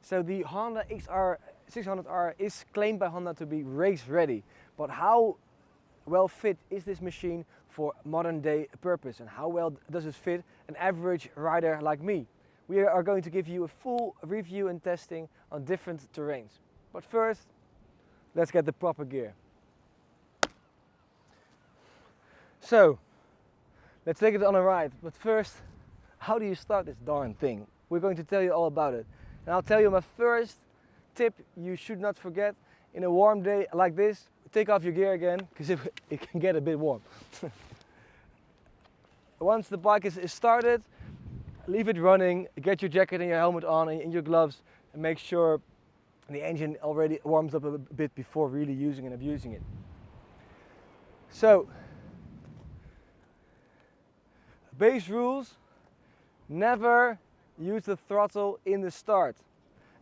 So the Honda XR600R is claimed by Honda to be race ready, but how well fit is this machine for modern day purpose, and how well does it fit an average rider like me? We are going to give you a full review and testing on different terrains. But first, let's get the proper gear. So, let's take it on a ride, but first, how do you start this darn thing? We're going to tell you all about it. And I'll tell you my first tip you should not forget in a warm day like this: take off your gear again, because it can get a bit warm. Once the bike is started, leave it running, get your jacket and your helmet on and your gloves, and make sure the engine already warms up a bit before really using and abusing it. So, base rules: never use the throttle in the start,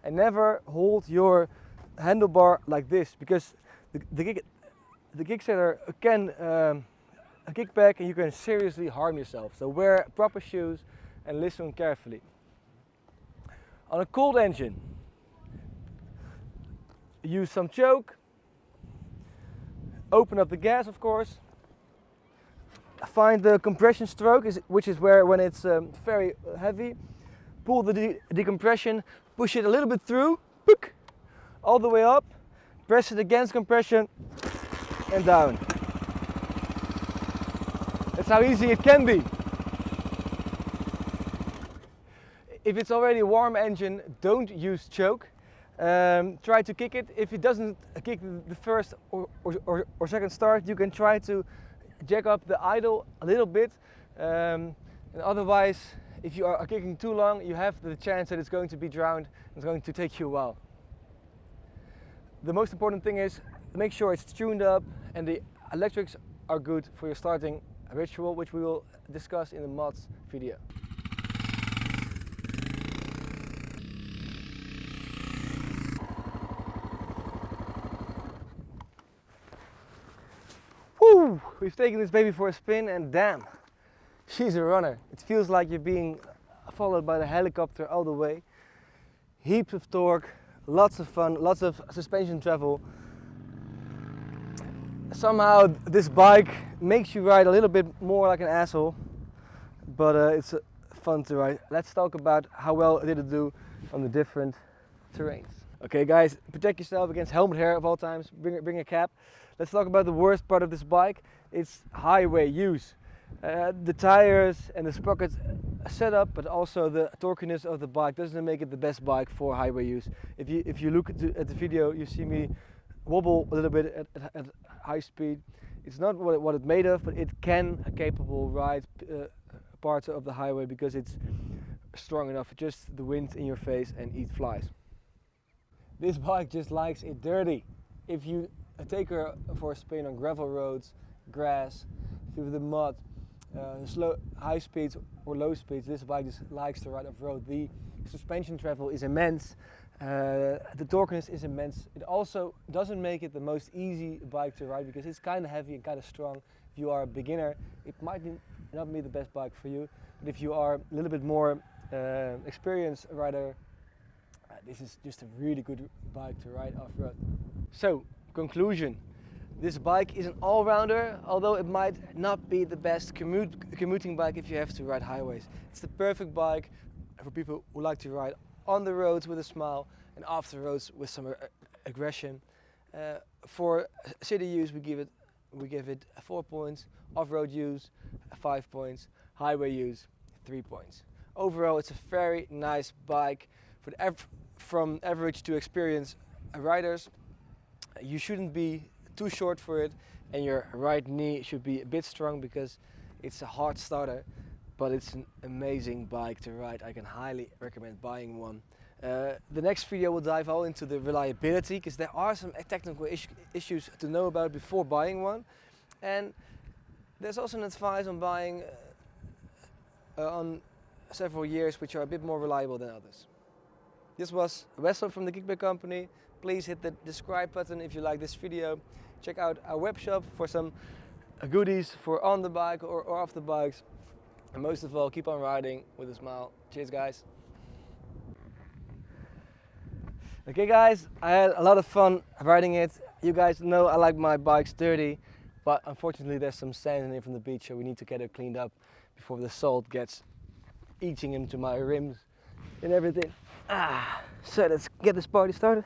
and never hold your handlebar like this, because the kickstarter can kick back and you can seriously harm yourself. So wear proper shoes and listen carefully. On a cold engine, use some choke, open up the gas of course, find the compression stroke, which is where when it's very heavy, pull the decompression, push it a little bit through, all the way up, press it against compression and down. That's how easy it can be. If it's already a warm engine, don't use choke. Try to kick it. If it doesn't kick the first or second start, you can try to jack up the idle a little bit. And otherwise, if you are kicking too long, you have the chance that it's going to be drowned. It's going to take you a while. The most important thing is make sure it's tuned up and the electrics are good for your starting ritual, which we will discuss in the mods video. Woo! We've taken this baby for a spin and damn, she's a runner. It feels like you're being followed by the helicopter all the way. Heaps of torque, lots of fun, lots of suspension travel. Somehow this bike makes you ride a little bit more like an asshole, but it's fun to ride. Let's talk about how well did it do on the different terrains. Okay guys, protect yourself against helmet hair of all times, bring a cap. Let's talk about the worst part of this bike. It's highway use. The tires and the sprocket setup, but also the torquiness of the bike doesn't make it the best bike for highway use. If you look at the video, you see me wobble a little bit at high speed. It's not what it's made of, but it can capable ride parts of the highway because it's strong enough. Just the wind in your face and eat flies. This bike just likes it dirty. If you take her for a spin on gravel roads, grass, through the mud, high speeds or low speeds, this bike just likes to ride off-road. The suspension travel is immense, the torqueness is immense. It also doesn't make it the most easy bike to ride because it's kind of heavy and kind of strong. If you are a beginner, it might not be the best bike for you, but if you are a little bit more experienced rider, this is just a really good bike to ride off-road. So, conclusion. This bike is an all-rounder, although it might not be the best commuting bike if you have to ride highways. It's the perfect bike for people who like to ride on the roads with a smile and off the roads with some aggression. For city use, we give it 4 points. Off-road use, 5 points. Highway use, 3 points. Overall, it's a very nice bike for from average to experienced riders. You shouldn't be too short for it, and your right knee should be a bit strong because it's a hard starter, but it's an amazing bike to ride. I can highly recommend buying one. The next video will dive all into the reliability, because there are some technical issues to know about before buying one, and there's also an advice on buying on several years which are a bit more reliable than others. This was Wessel from the Kickback Company. Please hit the subscribe button if you like this video. Check out our web shop for some goodies for on the bike or off the bikes. And most of all, keep on riding with a smile. Cheers guys. Okay guys, I had a lot of fun riding it. You guys know I like my bikes dirty, but unfortunately there's some sand in it from the beach, so we need to get it cleaned up before the salt gets eating into my rims and everything. So let's get this party started.